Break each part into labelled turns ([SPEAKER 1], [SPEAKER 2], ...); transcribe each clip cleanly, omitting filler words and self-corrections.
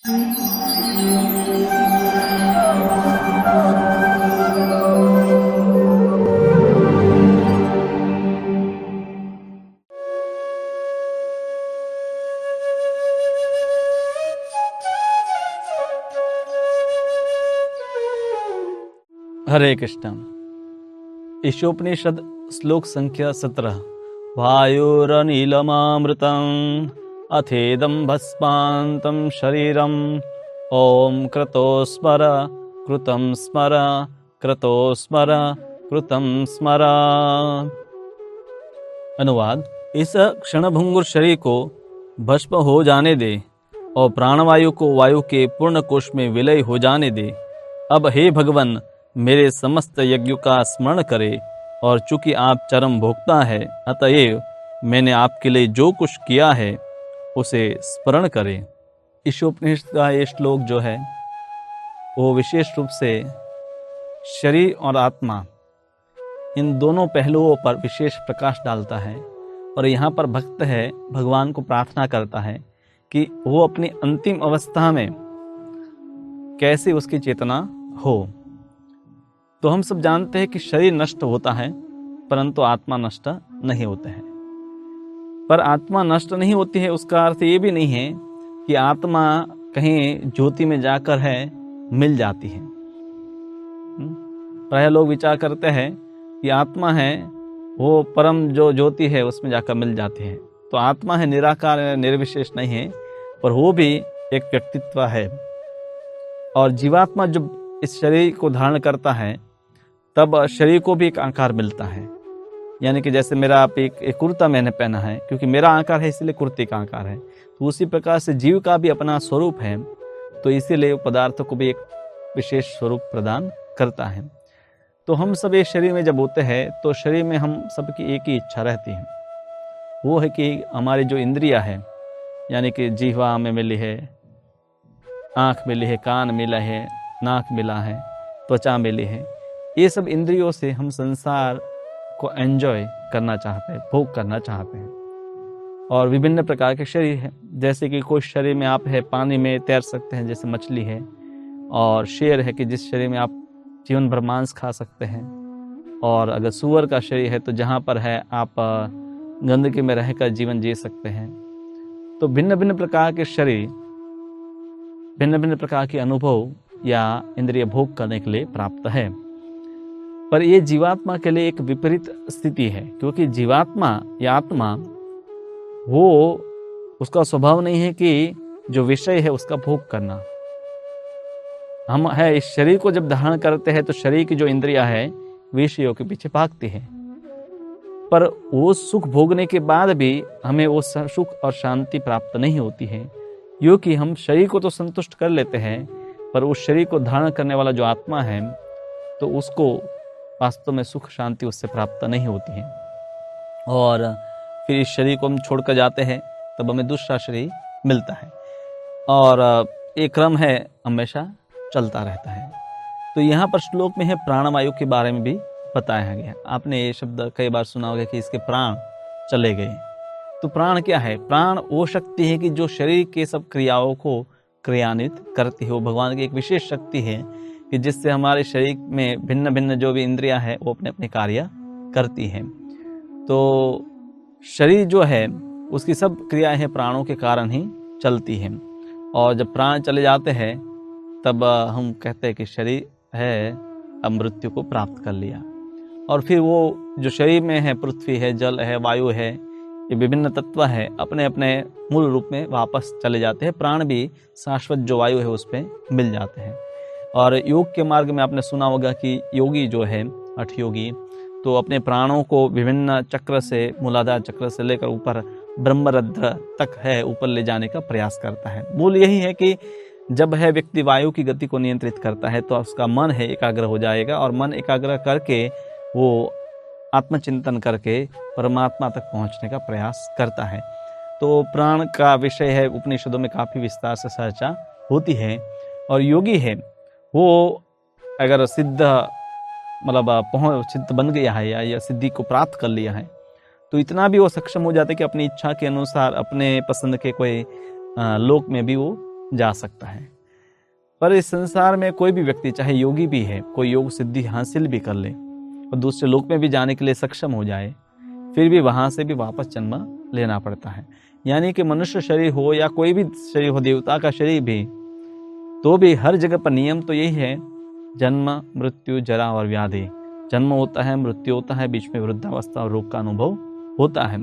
[SPEAKER 1] हरे कृष्ण। ईशोपनिषद श्लोक संख्या 17। वायुरनिलमामृतम् अथेदं भस्मान्तं शरीरम् ओम क्रतो स्मर कृतं स्मर क्रतो स्मर कृतं स्मर। अनुवाद: इस क्षणभंगुर शरीर को भस्म हो जाने दे और प्राणवायु को वायु के पूर्ण कोश में विलय हो जाने दे। अब हे भगवान, मेरे समस्त यज्ञों का स्मरण करे, और चूंकि आप चरम भोक्ता है, अतएव मैंने आपके लिए जो कुछ किया है उसे स्मरण करें। ईशोपनिषद का ये श्लोक जो है वो विशेष रूप से शरीर और आत्मा इन दोनों पहलुओं पर विशेष प्रकाश डालता है। और यहाँ पर भक्त है भगवान को प्रार्थना करता है कि वो अपनी अंतिम अवस्था में कैसे उसकी चेतना हो। तो हम सब जानते हैं कि शरीर नष्ट होता है परंतु आत्मा नष्ट नहीं होता है। पर आत्मा नष्ट नहीं होती है उसका अर्थ ये भी नहीं है कि आत्मा कहीं ज्योति में जाकर है मिल जाती है। प्राय लोग विचार करते हैं कि आत्मा है वो परम जो ज्योति है उसमें जाकर मिल जाती है। तो आत्मा है निराकार निर्विशेष नहीं है, पर वो भी एक व्यक्तित्व है। और जीवात्मा जब इस शरीर को धारण करता है तब शरीर को भी एक आकार मिलता है। यानी कि जैसे मेरा आप एक कुर्ता मैंने पहना है, क्योंकि मेरा आकार है इसलिए कुर्ते का आकार है। तो उसी प्रकार से जीव का भी अपना स्वरूप है, तो इसीलिए पदार्थ को भी एक विशेष स्वरूप प्रदान करता है। तो हम सब एक शरीर में जब होते हैं तो शरीर में हम सबकी एक ही इच्छा रहती है, वो है कि हमारी जो इंद्रियां है, यानी कि जीवा हमें मिली है, आँख मिली है, कान मिला है, नाक मिला है, त्वचा मिली है, ये सब इंद्रियों से हम संसार को एंजॉय करना चाहते हैं, भोग करना चाहते हैं। और विभिन्न प्रकार के शरीर हैं, जैसे कि कोई शरीर में आप है पानी में तैर सकते हैं जैसे मछली है, और शेर है कि जिस शरीर में आप जीवन भर मांस खा सकते हैं। और अगर सूअर का शरीर है तो जहाँ पर है आप गंदगी में रहकर जीवन जी सकते हैं। तो भिन्न भिन्न प्रकार के शरीर भिन्न भिन्न प्रकार के अनुभव या इंद्रिय भोग करने के लिए प्राप्त है। पर यह जीवात्मा के लिए एक विपरीत स्थिति है, क्योंकि जीवात्मा या आत्मा वो उसका स्वभाव नहीं है कि जो विषय है उसका भोग करना। हम है इस शरीर को जब धारण करते हैं तो शरीर की जो इंद्रियां है विषयों के पीछे भागती है, पर वो सुख भोगने के बाद भी हमें वो सुख और शांति प्राप्त नहीं होती है, क्योंकि हम शरीर को तो संतुष्ट कर लेते हैं पर उस शरीर को धारण करने वाला जो आत्मा है तो उसको वास्तव में सुख शांति उससे प्राप्त नहीं होती है। और फिर इस शरीर को हम छोड़कर जाते हैं तब हमें दूसरा शरीर मिलता है, और एक क्रम है हमेशा चलता रहता है। तो यहाँ पर श्लोक में है प्राणवायु के बारे में भी बताया गया। आपने ये शब्द कई बार सुना होगा कि इसके प्राण चले गए। तो प्राण क्या है? प्राण वो शक्ति है कि जो शरीर के सब क्रियाओं को क्रियान्वित करती है। वो भगवान की एक विशेष शक्ति है कि जिससे हमारे शरीर में भिन्न भिन्न जो भी इंद्रियां हैं वो अपने अपने कार्य करती हैं। तो शरीर जो है उसकी सब क्रियाएं हैं प्राणों के कारण ही चलती हैं। और जब प्राण चले जाते हैं तब हम कहते हैं कि शरीर है अब मृत्यु को प्राप्त कर लिया। और फिर वो जो शरीर में है, पृथ्वी है, जल है, वायु है, ये विभिन्न तत्व है, अपने अपने मूल रूप में वापस चले जाते हैं। प्राण भी शाश्वत जो वायु है उस पर मिल जाते हैं। और योग के मार्ग में आपने सुना होगा कि योगी जो है हठ योगी तो अपने प्राणों को विभिन्न चक्र से, मूलाधार चक्र से लेकर ऊपर ब्रह्मरंध्र तक है ऊपर ले जाने का प्रयास करता है। मूल यही है कि जब है व्यक्ति वायु की गति को नियंत्रित करता है तो उसका मन है एकाग्र हो जाएगा, और मन एकाग्र करके वो आत्मचिंतन करके परमात्मा तक पहुंचने का प्रयास करता है। तो प्राण का विषय है उपनिषदों में काफ़ी विस्तार से चर्चा होती है। और योगी है वो अगर सिद्ध सिद्ध बन गया है या सिद्धि को प्राप्त कर लिया है तो इतना भी वो सक्षम हो जाता है कि अपनी इच्छा के अनुसार अपने पसंद के कोई लोक में भी वो जा सकता है। पर इस संसार में कोई भी व्यक्ति, चाहे योगी भी है, कोई योग सिद्धि हासिल भी कर ले और दूसरे लोक में भी जाने के लिए सक्षम हो जाए, फिर भी वहाँ से भी वापस जन्म लेना पड़ता है। यानी कि मनुष्य शरीर हो या कोई भी शरीर हो, देवता का शरीर भी, तो भी हर जगह पर नियम तो यही है, जन्म मृत्यु जरा और व्याधि। जन्म होता है, मृत्यु होता है, बीच में वृद्धावस्था और रोग का अनुभव होता है।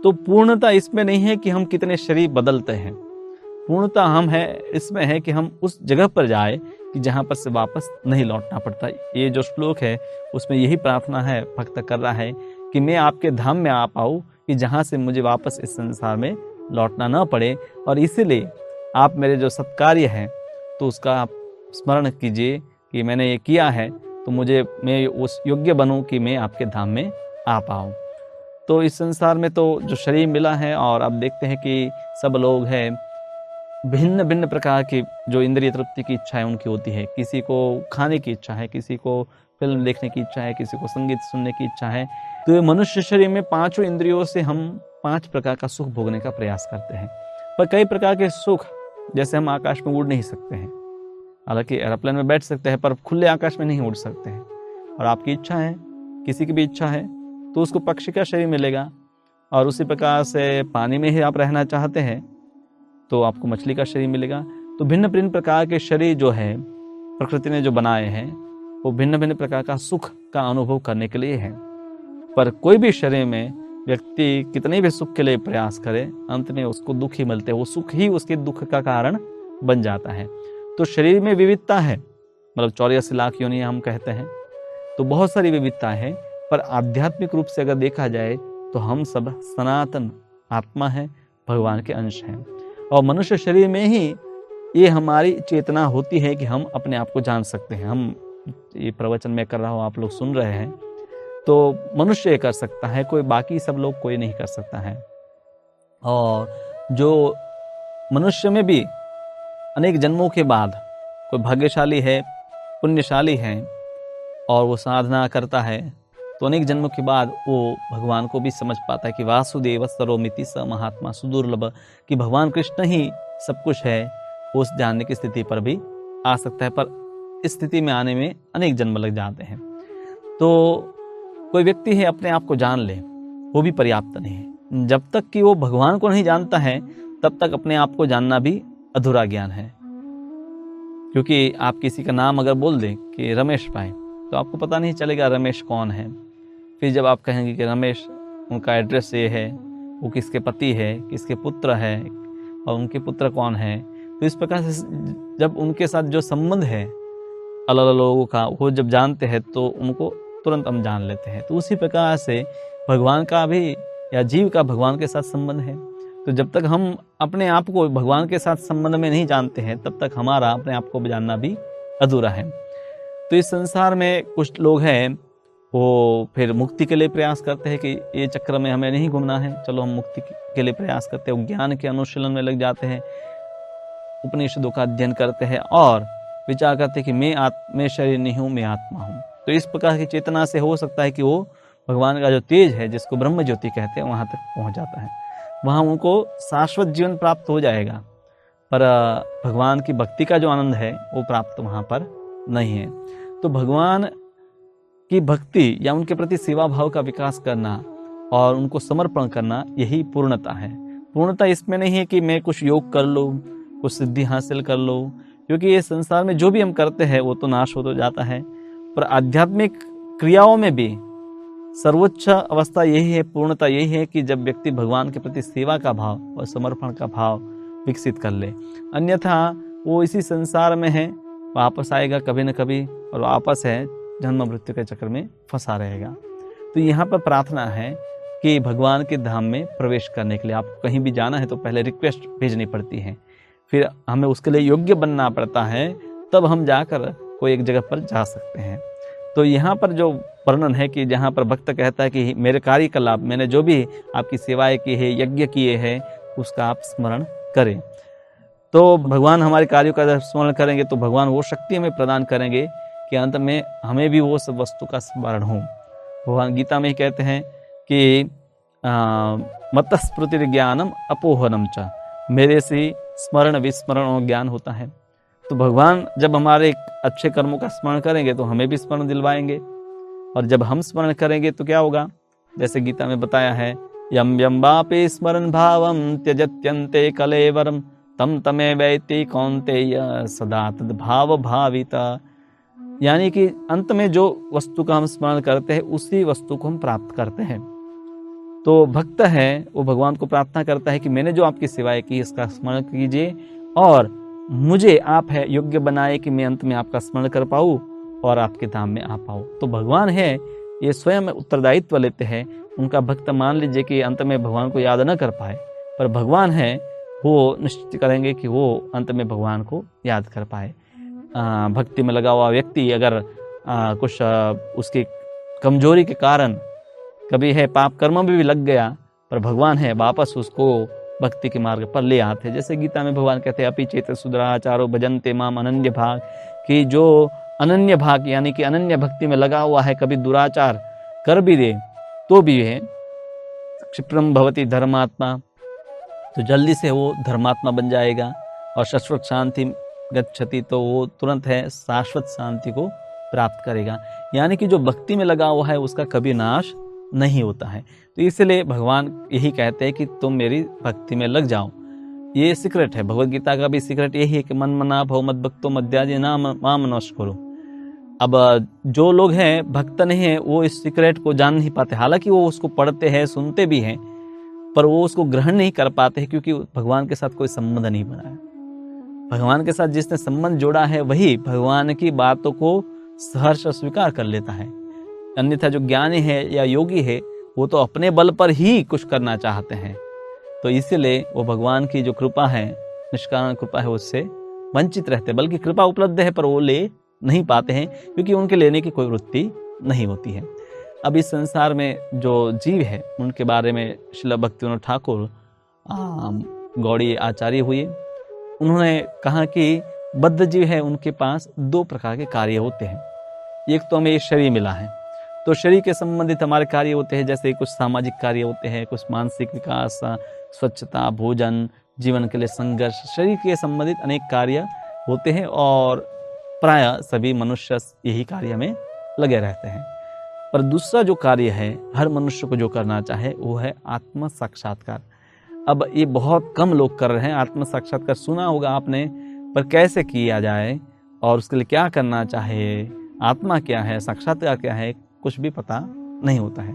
[SPEAKER 1] तो पूर्णता इसमें नहीं है कि हम कितने शरीर बदलते हैं, पूर्णता हम है इसमें है कि हम उस जगह पर जाए कि जहाँ पर से वापस नहीं लौटना पड़ता। ये जो श्लोक है उसमें यही प्रार्थना है, भक्त कर रहा है कि मैं आपके धाम में आ पाऊँ कि जहाँ से मुझे वापस इस संसार में लौटना न पड़े, और इसीलिए आप मेरे जो सत्कार्य हैं तो उसका आप स्मरण कीजिए कि मैंने ये किया है, तो मैं उस योग्य बनूं कि मैं आपके धाम में आ पाऊँ। तो इस संसार में तो जो शरीर मिला है, और अब देखते हैं कि सब लोग हैं भिन्न भिन्न प्रकार की जो इंद्रिय तृप्ति की इच्छा है उनकी होती है। किसी को खाने की इच्छा है, किसी को फिल्म देखने की इच्छा है, किसी को संगीत सुनने की इच्छा है। तो ये मनुष्य शरीर में पांचों इंद्रियों से हम 5 प्रकार का सुख भोगने का प्रयास करते हैं। पर कई प्रकार के सुख, जैसे हम आकाश में उड़ नहीं सकते हैं, हालांकि एरोप्लेन में बैठ सकते हैं पर खुले आकाश में नहीं उड़ सकते हैं। और आपकी इच्छा है, किसी की भी इच्छा है, तो उसको पक्षी का शरीर मिलेगा। और उसी प्रकार से पानी में ही आप रहना चाहते हैं तो आपको मछली का शरीर मिलेगा। तो भिन्न भिन्न प्रकार के शरीर जो है प्रकृति ने जो बनाए हैं वो भिन्न भिन्न प्रकार का सुख का अनुभव करने के लिए है। पर कोई भी शरीर में व्यक्ति कितने भी सुख के लिए प्रयास करे, अंत में उसको दुख ही मिलते हैं। वो सुख ही उसके दुख का कारण बन जाता है। तो शरीर में विविधता है, मतलब 84 लाख योनियां हम कहते हैं, तो बहुत सारी विविधता है। पर आध्यात्मिक रूप से अगर देखा जाए तो हम सब सनातन आत्मा है, भगवान के अंश हैं। और मनुष्य शरीर में ही ये हमारी चेतना होती है कि हम अपने आप को जान सकते हैं। हम ये प्रवचन में कर रहा हूँ, आप लोग सुन रहे हैं, तो मनुष्य ये कर सकता है, कोई बाकी सब लोग कोई नहीं कर सकता है। और जो मनुष्य में भी अनेक जन्मों के बाद कोई भाग्यशाली है, पुण्यशाली है और वो साधना करता है, तो अनेक जन्मों के बाद वो भगवान को भी समझ पाता है कि वासुदेव सर्वमिति स महात्मा सुदुर्लभ, कि भगवान कृष्ण ही सब कुछ है। वो उस जानने की स्थिति पर भी आ सकता है, पर इस स्थिति में आने में अनेक जन्म लग जाते हैं। तो कोई व्यक्ति है अपने आप को जान ले, वो भी पर्याप्त नहीं है। जब तक कि वो भगवान को नहीं जानता है तब तक अपने आप को जानना भी अधूरा ज्ञान है। क्योंकि आप किसी का नाम अगर बोल दें कि रमेश भाई, तो आपको पता नहीं चलेगा रमेश कौन है। फिर जब आप कहेंगे कि रमेश, उनका एड्रेस ये है, वो किसके पति है, किसके पुत्र है और उनके पुत्र कौन है, तो इस प्रकार से जब उनके साथ जो संबंध है अलग अलग लोगों का, वो जब जानते हैं तो उनको तुरंत हम जान लेते हैं। तो उसी प्रकार से भगवान का भी या जीव का भगवान के साथ संबंध है। तो जब तक हम अपने आप को भगवान के साथ संबंध में नहीं जानते हैं तब तक हमारा अपने आप को जानना भी अधूरा है। तो इस संसार में कुछ लोग हैं वो फिर मुक्ति के लिए प्रयास करते हैं कि ये चक्र में हमें नहीं घूमना है, चलो हम मुक्ति के लिए प्रयास करते हैं, ज्ञान के अनुशीलन में लग जाते हैं, उपनिषदों का अध्ययन करते हैं और विचार करते हैं कि मैं शरीर नहीं हूँ, मैं आत्मा हूँ। तो इस प्रकार की चेतना से हो सकता है कि वो भगवान का जो तेज है, जिसको ब्रह्म ज्योति कहते हैं, वहाँ तक पहुँच जाता है। वहाँ उनको शाश्वत जीवन प्राप्त हो जाएगा, पर भगवान की भक्ति का जो आनंद है वो प्राप्त वहाँ पर नहीं है। तो भगवान की भक्ति या उनके प्रति सेवा भाव का विकास करना और उनको समर्पण करना, यही पूर्णता है। पूर्णता इसमें नहीं है कि मैं कुछ योग कर लूँ, कुछ सिद्धि हासिल कर लूँ, क्योंकि ये संसार में जो भी हम करते हैं वो तो नाश हो तो जाता है। पर आध्यात्मिक क्रियाओं में भी सर्वोच्च अवस्था यही है, पूर्णता यही है कि जब व्यक्ति भगवान के प्रति सेवा का भाव और समर्पण का भाव विकसित कर ले। अन्यथा वो इसी संसार में है, वापस आएगा कभी न कभी और वापस है जन्म मृत्यु के चक्कर में फंसा रहेगा। तो यहाँ पर प्रार्थना है कि भगवान के धाम में प्रवेश करने के लिए आपको कहीं भी जाना है तो पहले रिक्वेस्ट भेजनी पड़ती है, फिर हमें उसके लिए योग्य बनना पड़ता है, तब हम जाकर कोई एक जगह पर जा सकते हैं। तो यहाँ पर जो वर्णन है कि जहाँ पर भक्त कहता है कि मेरे कार्य का लाभ, मैंने जो भी आपकी सेवाएं की है, यज्ञ किए हैं, उसका आप स्मरण करें। तो भगवान हमारे कार्यों का स्मरण करेंगे तो भगवान वो शक्ति हमें प्रदान करेंगे कि अंत में हमें भी वो सब वस्तु का स्मरण हो। भगवान गीता में ही कहते हैं कि मतस्मृति ज्ञानम अपोहनम च, मेरे से स्मरण विस्मरण और ज्ञान होता है। तो भगवान जब हमारे अच्छे कर्मों का स्मरण करेंगे तो हमें भी स्मरण दिलवाएंगे, और जब हम स्मरण करेंगे तो क्या होगा, जैसे गीता में बताया है, यम यम वापि स्मरण भावम त्यजत्यन्ते कलेवरम तम तमे वैति कौन्तेय सदा तद भाव भाविता। यानी कि अंत में जो वस्तु का हम स्मरण करते हैं उसी वस्तु को हम प्राप्त करते हैं। तो भक्त है वो भगवान को प्रार्थना करता है कि मैंने जो आपकी सेवाएं की इसका स्मरण कीजिए और मुझे आप है योग्य बनाए कि मैं अंत में आपका स्मरण कर पाऊँ और आपके धाम में आ पाऊँ। तो भगवान है ये स्वयं उत्तरदायित्व लेते हैं। उनका भक्त मान लीजिए कि अंत में भगवान को याद न कर पाए, पर भगवान है वो निश्चित करेंगे कि वो अंत में भगवान को याद कर पाए। भक्ति में लगा हुआ व्यक्ति अगर कुछ उसकी कमजोरी के कारण कभी है पाप कर्म में भी लग गया, पर भगवान है वापस उसको भक्ति के मार्ग पर ले आते हैं। जैसे गीता में भगवान कहते हैं अपि चेत सुदराचारो भजन्ते माम अनन्य भाग, कि जो अनन्य भाग यानी कि अनन्य भक्ति में लगा हुआ है, कभी दुराचार कर भी दे तो भी है क्षिप्रम भवति धर्मात्मा, तो जल्दी से वो धर्मात्मा बन जाएगा। और शाश्वत शांति गच्छति, तो वो तुरंत है शाश्वत शांति को प्राप्त करेगा। यानी कि जो भक्ति में लगा हुआ है उसका कभी नाश नहीं होता है। तो इसलिए भगवान यही कहते हैं कि तुम मेरी भक्ति में लग जाओ। ये सीक्रेट है, भगवद गीता का भी सीक्रेट यही है कि मन मना भव मद भक्तो मध्याजी नाम माम नमस्कुरु। अब जो लोग हैं भक्त नहीं है वो इस सीक्रेट को जान नहीं पाते, हालांकि वो उसको पढ़ते हैं सुनते भी हैं, पर वो उसको ग्रहण नहीं कर पाते हैं क्योंकि भगवान के साथ कोई संबंध नहीं बना है। भगवान के साथ जिसने संबंध जोड़ा है वही भगवान की बातों को सहर्ष स्वीकार कर लेता है। अन्यथा जो ज्ञानी है या योगी है वो तो अपने बल पर ही कुछ करना चाहते हैं, तो इसीलिए वो भगवान की जो कृपा है, निष्कारण कृपा है, उससे वंचित रहते, बल्कि कृपा उपलब्ध है पर वो ले नहीं पाते हैं क्योंकि उनके लेने की कोई वृत्ति नहीं होती है। अब इस संसार में जो जीव है उनके बारे में श्रील भक्तिविनोद ठाकुर गौड़ी आचार्य हुए, उन्होंने कहा कि बद्ध जीव है उनके पास दो प्रकार के कार्य होते हैं। एक तो हमें शरीर मिला है, तो शरीर के संबंधित हमारे कार्य होते हैं, जैसे कुछ सामाजिक कार्य होते हैं, कुछ मानसिक विकास, स्वच्छता, भोजन, जीवन के लिए संघर्ष, शरीर के संबंधित अनेक कार्य होते हैं और प्राय सभी मनुष्य यही कार्य में लगे रहते हैं। पर दूसरा जो कार्य है हर मनुष्य को जो करना चाहे वो है आत्म साक्षात्कार। अब ये बहुत कम लोग कर रहे हैं आत्म साक्षात्कार, सुना होगा आपने, पर कैसे किया जाए और उसके लिए क्या करना चाहे, आत्मा क्या है, साक्षात्कार क्या है, कुछ भी पता नहीं होता है।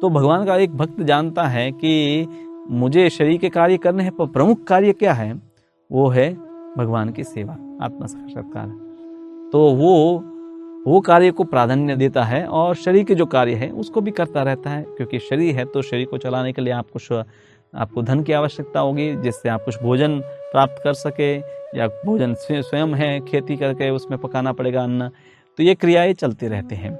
[SPEAKER 1] तो भगवान का एक भक्त जानता है कि मुझे शरीर के कार्य करने हैं, पर प्रमुख कार्य क्या है, वो है भगवान की सेवा, आत्म साक्षात्कार। तो वो कार्य को प्राधान्य देता है और शरीर के जो कार्य है उसको भी करता रहता है, क्योंकि शरीर है तो शरीर को चलाने के लिए आपको धन की आवश्यकता होगी, जिससे आप कुछ भोजन प्राप्त कर सके, या भोजन स्वयं है खेती करके उसमें पकाना पड़ेगा अन्न, तो ये क्रियाएं चलती रहती हैं।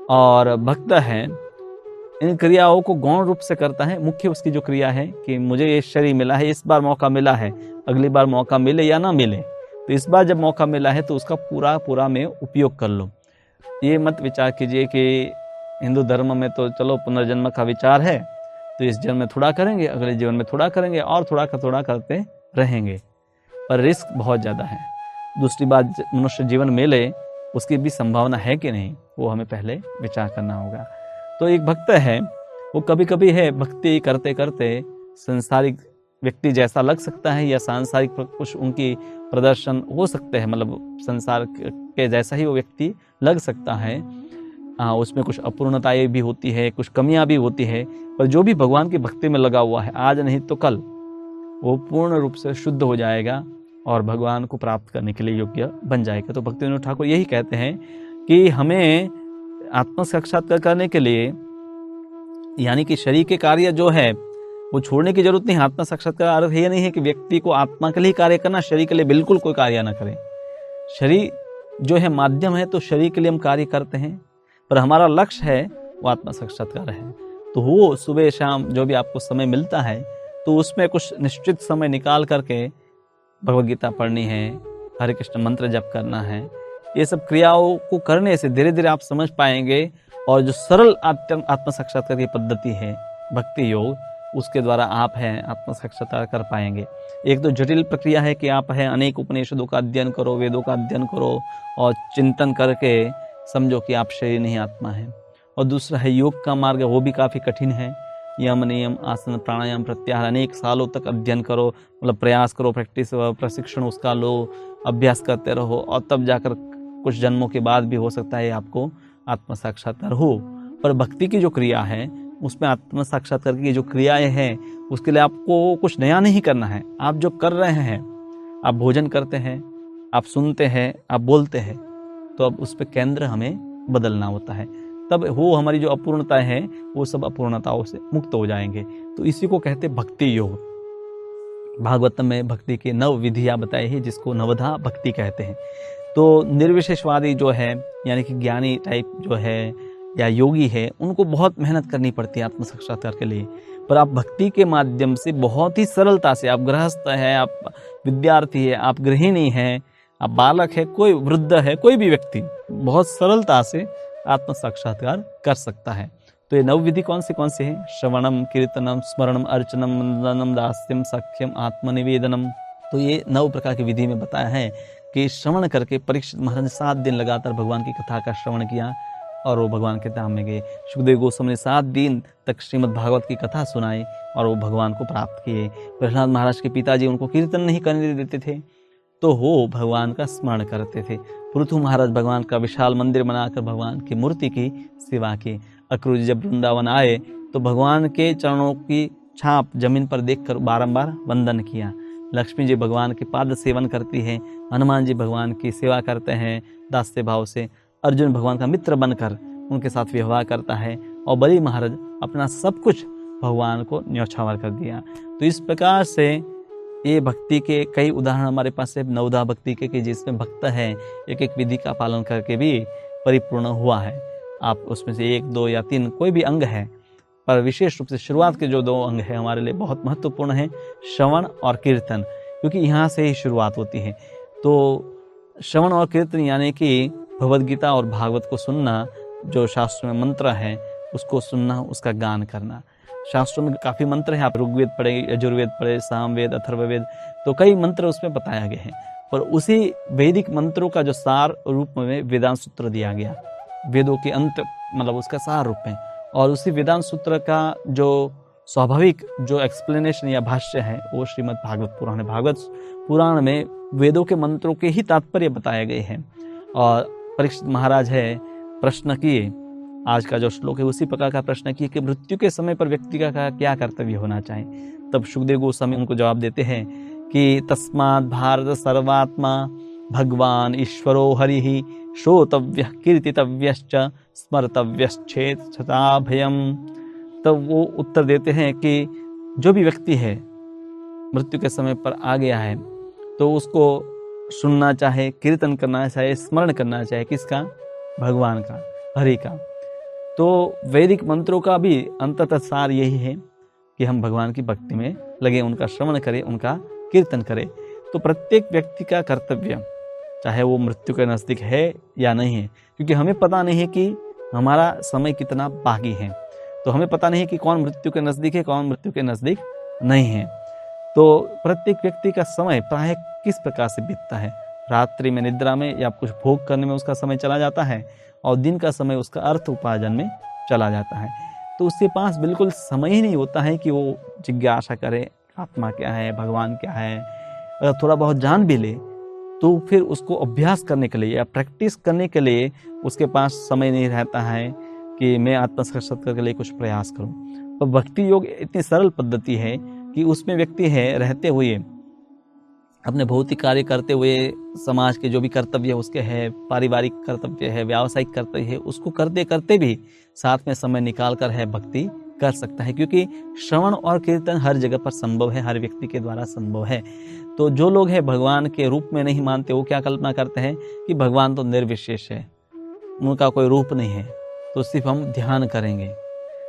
[SPEAKER 1] और भक्त है इन क्रियाओं को गौण रूप से करता है। मुख्य उसकी जो क्रिया है कि मुझे ये शरीर मिला है, इस बार मौका मिला है, अगली बार मौका मिले या ना मिले, तो इस बार जब मौका मिला है तो उसका पूरा मैं उपयोग कर लो। ये मत विचार कीजिए कि हिंदू धर्म में तो चलो पुनर्जन्म का विचार है, तो इस जन्म में थोड़ा करेंगे, अगले जीवन में थोड़ा करेंगे और थोड़ा करते रहेंगे, पर रिस्क बहुत ज़्यादा है। दूसरी बात, मनुष्य जीवन मिले उसकी भी संभावना है कि नहीं, वो हमें पहले विचार करना होगा। तो एक भक्त है वो कभी कभी है भक्ति करते करते संसारिक व्यक्ति जैसा लग सकता है, या सांसारिक कुछ उनकी प्रदर्शन हो सकते हैं, मतलब संसार के जैसा ही वो व्यक्ति लग सकता है। उसमें कुछ अपूर्णताएं भी होती है, कुछ कमियां भी होती है, पर जो भी भगवान की भक्ति में लगा हुआ है आज नहीं तो कल वो पूर्ण रूप से शुद्ध हो जाएगा और भगवान को प्राप्त करने के लिए योग्य बन जाएगा। तो भक्तिविनोद ठाकुर यही कहते हैं कि हमें आत्म साक्षात्कार करने के लिए, यानी कि शरीर के कार्य जो है वो छोड़ने की जरूरत नहीं। आत्म साक्षात्कार अर्थ ये नहीं है कि व्यक्ति को आत्मा के लिए कार्य करना, शरीर के लिए बिल्कुल कोई कार्य ना करें। शरीर जो है माध्यम है, तो शरीर के लिए हम कार्य करते हैं, पर हमारा लक्ष्य है वो आत्मा साक्षात्कार है। तो वो सुबह शाम जो भी आपको समय मिलता है तो उसमें कुछ निश्चित समय निकाल करके भगवद गीता पढ़नी है, हरे कृष्ण मंत्र जप करना है। ये सब क्रियाओं को करने से धीरे धीरे आप समझ पाएंगे, और जो सरल आत्म साक्षात्कार की पद्धति है भक्ति योग, उसके द्वारा आप हैं आत्म साक्षात्कार कर पाएंगे। एक तो जटिल प्रक्रिया है कि आप हैं अनेक उपनिषदों का अध्ययन करो, वेदों का अध्ययन करो और चिंतन करके समझो कि आप शरीर नहीं आत्मा है। और दूसरा है योग का मार्ग, वो भी काफ़ी कठिन है। यम नियम आसन प्राणायाम प्रत्याहार अनेक सालों तक अध्ययन करो, मतलब प्रयास करो, प्रैक्टिस प्रशिक्षण उसका लो, अभ्यास करते रहो और तब जाकर कुछ जन्मों के बाद भी हो सकता है आपको आत्म साक्षात्कार हो। पर भक्ति की जो क्रिया है उसमें आत्म साक्षात्कार की जो क्रियाएं हैं उसके लिए आपको कुछ नया नहीं करना है। आप जो कर रहे हैं, आप भोजन करते हैं, आप सुनते हैं, आप बोलते हैं, तो अब उस पर केंद्र हमें बदलना होता है। तब वो हमारी जो अपूर्णता है वो सब अपूर्णताओं से मुक्त हो जाएंगे। तो इसी को कहते भक्ति योग। भागवतम में भक्ति की 9 विधियां बताई है जिसको नवधा भक्ति कहते हैं। तो निर्विशेषवादी जो है यानी कि ज्ञानी टाइप जो है या योगी है, उनको बहुत मेहनत करनी पड़ती है आत्म साक्षात्कार के लिए। पर आप भक्ति के माध्यम से बहुत ही सरलता से, आप गृहस्थ है, आप विद्यार्थी है, आप गृहिणी है, आप बालक है, कोई वृद्ध है, कोई भी व्यक्ति बहुत सरलता से आत्म साक्षात्कार कर सकता है। तो ये 9 विधि कौन सी है? श्रवणम, कीर्तनम, स्मरणम, अर्चनम, वंदनम, दास्यम, सख्यम, आत्मनिवेदनम। तो ये 9 प्रकार की विधि में बताया है कि श्रवण करके परीक्षित महाराज ने 7 दिन लगातार भगवान की कथा का श्रवण किया और वो भगवान के धाम में गए। सुखदेव गोस्वामी ने 7 दिन तक श्रीमद् भागवत की कथा सुनाई और वो भगवान को प्राप्त किए। प्रहलाद महाराज के पिताजी उनको कीर्तन नहीं करने देते थे तो वो भगवान का स्मरण करते थे। पृथु महाराज भगवान का विशाल मंदिर बनाकर भगवान की मूर्ति की सेवा की। अक्रूर जी जब वृंदावन आए तो भगवान के चरणों की छाप जमीन पर देखकर बारंबार वंदन किया। लक्ष्मी जी भगवान के पाद सेवन करती है, हनुमान जी भगवान की सेवा करते हैं दास्य भाव से, अर्जुन भगवान का मित्र बनकर उनके साथ व्यवहार करता है और बलि महाराज अपना सब कुछ भगवान को न्यौछावर कर दिया। तो इस प्रकार से ये भक्ति के कई उदाहरण हमारे पास है नवधा भक्ति के कि जिसमें भक्त है एक एक विधि का पालन करके भी परिपूर्ण हुआ है। आप उसमें से 1, 2 या 3 कोई भी अंग है, पर विशेष रूप से शुरुआत के जो 2 अंग है हमारे लिए बहुत महत्वपूर्ण है, श्रवण और कीर्तन, क्योंकि यहाँ से ही शुरुआत होती है। तो श्रवण और कीर्तन यानी कि भगवद गीता और भागवत को सुनना, जो शास्त्र में मंत्र है उसको सुनना, उसका गान करना। शास्त्रों में काफ़ी मंत्र हैं, आप ऋग्वेद पढ़े, यजुर्वेद पढ़े, सामवेद, अथर्ववेद, तो कई मंत्र उसमें बताया गए हैं। पर उसी वैदिक मंत्रों का जो सार रूप में वेदांत सूत्र दिया गया, वेदों के अंत मतलब उसका सार रूप में, और उसी वेदांत सूत्र का जो स्वाभाविक जो एक्सप्लेनेशन या भाष्य है वो श्रीमद् भागवत पुराण है। भागवत पुराण में वेदों के मंत्रों के ही तात्पर्य बताए गए हैं। और परीक्षित महाराज है प्रश्न किए, आज का जो श्लोक है उसी प्रकार का प्रश्न किए कि मृत्यु के समय पर व्यक्ति का क्या कर्तव्य होना चाहिए। तब सुखदेव गोस्वामी उनको जवाब देते हैं कि तस्मात् भारत सर्वात्मा भगवान ईश्वरो हरिः श्रोतव्यः कीर्तितव्यश्च स्मर्तव्यश्चेत् सदा भयम्। तब वो उत्तर देते हैं कि जो भी व्यक्ति है मृत्यु के समय पर आ गया है तो उसको सुनना चाहे, कीर्तन करना चाहे, स्मरण करना चाहे, किसका? भगवान का, हरि का। तो वैदिक मंत्रों का भी अंततः सार यही है कि हम भगवान की भक्ति में लगे, उनका श्रवण करें, उनका कीर्तन करें। तो प्रत्येक व्यक्ति का कर्तव्य, चाहे वो मृत्यु के नज़दीक है या नहीं है, क्योंकि हमें पता नहीं है कि हमारा समय कितना बाकी है, तो हमें पता नहीं है कि कौन मृत्यु के नज़दीक है, कौन मृत्यु के नज़दीक नहीं है। तो प्रत्येक व्यक्ति का समय प्राय किस प्रकार से बीतता है, रात्रि में निद्रा में या कुछ भोग करने में उसका समय चला जाता है, और दिन का समय उसका अर्थ उपार्जन में चला जाता है। तो उसके पास बिल्कुल समय ही नहीं होता है कि वो जिज्ञासा करे आत्मा क्या है, भगवान क्या है। अगर थोड़ा बहुत जान भी ले तो फिर उसको अभ्यास करने के लिए या प्रैक्टिस करने के लिए उसके पास समय नहीं रहता है कि मैं आत्म साक्षात्कार के लिए कुछ प्रयास करूं। तो भक्ति योग इतनी सरल पद्धति है कि उसमें व्यक्ति है रहते हुए, अपने भौतिक कार्य करते हुए, समाज के जो भी कर्तव्य उसके है, पारिवारिक कर्तव्य है, व्यावसायिक कर्तव्य है, उसको करते करते भी साथ में समय निकाल कर है भक्ति कर सकता है। क्योंकि श्रवण और कीर्तन हर जगह पर संभव है, हर व्यक्ति के द्वारा संभव है। तो जो लोग हैं भगवान के रूप में नहीं मानते, वो क्या कल्पना करते हैं कि भगवान तो निर्विशेष है, उनका कोई रूप नहीं है, तो सिर्फ हम ध्यान करेंगे।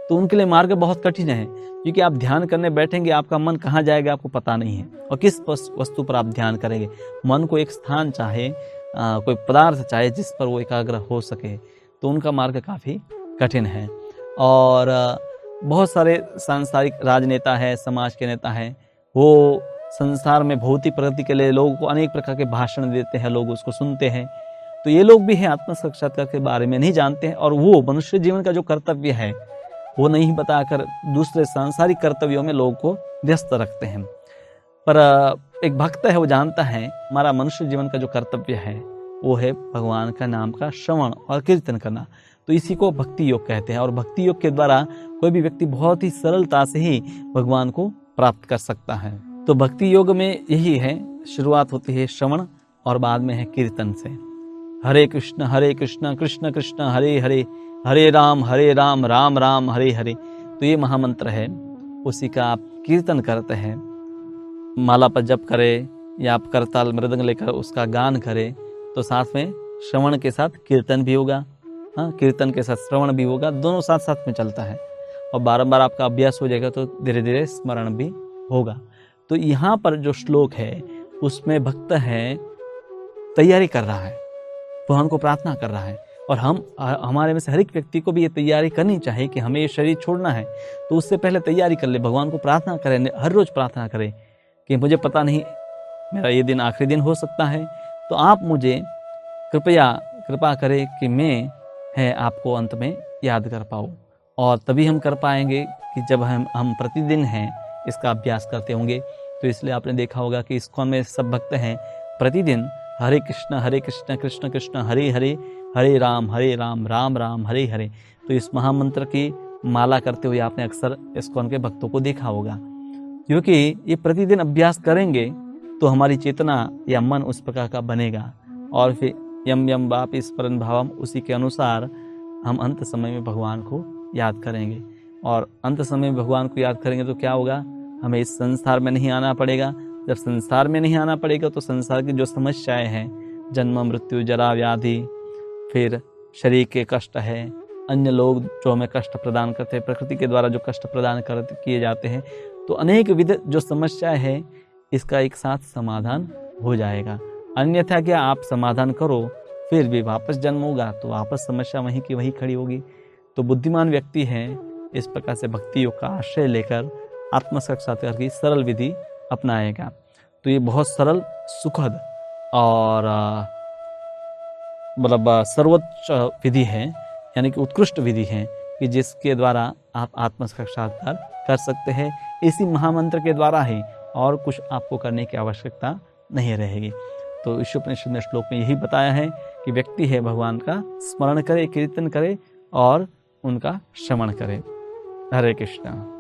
[SPEAKER 1] तो उनके लिए मार्ग बहुत कठिन है, क्योंकि आप ध्यान करने बैठेंगे, आपका मन कहाँ जाएगा आपको पता नहीं है, और किस वस्तु पर आप ध्यान करेंगे। मन को एक स्थान चाहे, कोई पदार्थ चाहे जिस पर वो एकाग्र हो सके, तो उनका मार्ग काफ़ी कठिन है। और बहुत सारे सांसारिक राजनेता है, समाज के नेता हैं, वो संसार में भौतिक प्रगति के लिए लोगों को अनेक प्रकार के भाषण देते हैं, लोग उसको सुनते हैं। तो ये लोग भी हैं आत्म साक्षात्कार के बारे में नहीं जानते हैं, और वो मनुष्य जीवन का जो कर्तव्य है वो नहीं बताकर दूसरे सांसारिक कर्तव्यों में लोगों को व्यस्त रखते हैं। पर एक भक्त है, वो जानता है हमारा मनुष्य जीवन का जो कर्तव्य है वो है भगवान का नाम का श्रवण और कीर्तन करना। तो इसी को भक्ति योग कहते हैं, और भक्ति योग के द्वारा कोई भी व्यक्ति बहुत ही सरलता से ही भगवान को प्राप्त कर सकता है। तो भक्ति योग में यही है, शुरुआत होती है श्रवण और बाद में है कीर्तन से। हरे कृष्ण कृष्ण कृष्ण हरे हरे, हरे राम राम राम हरे हरे। तो ये महामंत्र है, उसी का आप कीर्तन करते हैं, माला पर जप करें या आप करताल मृदंग लेकर उसका गान करें, तो साथ में श्रवण के साथ कीर्तन भी होगा, हाँ, कीर्तन के साथ श्रवण भी होगा, दोनों साथ साथ में चलता है। और बारंबार आपका अभ्यास हो जाएगा तो धीरे धीरे स्मरण भी होगा। तो यहाँ पर जो श्लोक है उसमें भक्त है तैयारी कर रहा है, भगवान को प्रार्थना कर रहा है, और हमारे में से हर एक व्यक्ति को भी ये तैयारी करनी चाहिए कि हमें ये शरीर छोड़ना है। तो उससे पहले तैयारी कर ले, भगवान को प्रार्थना करें, हर रोज प्रार्थना करें कि मुझे पता नहीं मेरा ये दिन आखिरी दिन हो सकता है, तो आप मुझे कृपा करें कि मैं आपको अंत में याद कर पाऊँ। और तभी हम कर पाएंगे कि जब हम प्रतिदिन हैं इसका अभ्यास करते होंगे। तो इसलिए आपने देखा होगा कि इस्कॉन में सब भक्त हैं प्रतिदिन हरे कृष्ण कृष्ण कृष्ण हरे हरे, हरे राम राम राम हरे हरे। तो इस महामंत्र की माला करते हुए आपने अक्सर इस्कॉन के भक्तों को देखा होगा, क्योंकि ये प्रतिदिन अभ्यास करेंगे तो हमारी चेतना या मन उस प्रकार का बनेगा, और फिर यम यम वापि स्मरन् भावम, उसी के अनुसार हम अंत समय में भगवान को याद करेंगे। और अंत समय में भगवान को याद करेंगे तो क्या होगा, हमें इस संसार में नहीं आना पड़ेगा। जब संसार में नहीं आना पड़ेगा तो संसार की जो समस्याएं हैं, जन्म मृत्यु जरा व्याधि, फिर शरीर के कष्ट है, अन्य लोग जो हमें कष्ट प्रदान करते हैं, प्रकृति के द्वारा जो कष्ट प्रदान किए जाते हैं, तो अनेक विध जो समस्याएं हैं इसका एक साथ समाधान हो जाएगा। अन्यथा क्या आप समाधान करो फिर भी वापस जन्म होगा, तो वापस समस्या वहीं की वहीं खड़ी होगी। तो बुद्धिमान व्यक्ति हैं इस प्रकार से भक्ति योग का आश्रय लेकर आत्म साक्षात्कार की सरल विधि अपनाएगा। तो ये बहुत सरल, सुखद और मतलब सर्वोच्च विधि है, यानी कि उत्कृष्ट विधि है कि जिसके द्वारा आप आत्म साक्षात्कार कर सकते हैं। इसी महामंत्र के द्वारा ही, और कुछ आपको करने की आवश्यकता नहीं रहेगी। तो ईशोपनिषद ने श्लोक में यही बताया है कि व्यक्ति है भगवान का स्मरण करे, कीर्तन करे और उनका श्रवण करे। हरे कृष्ण।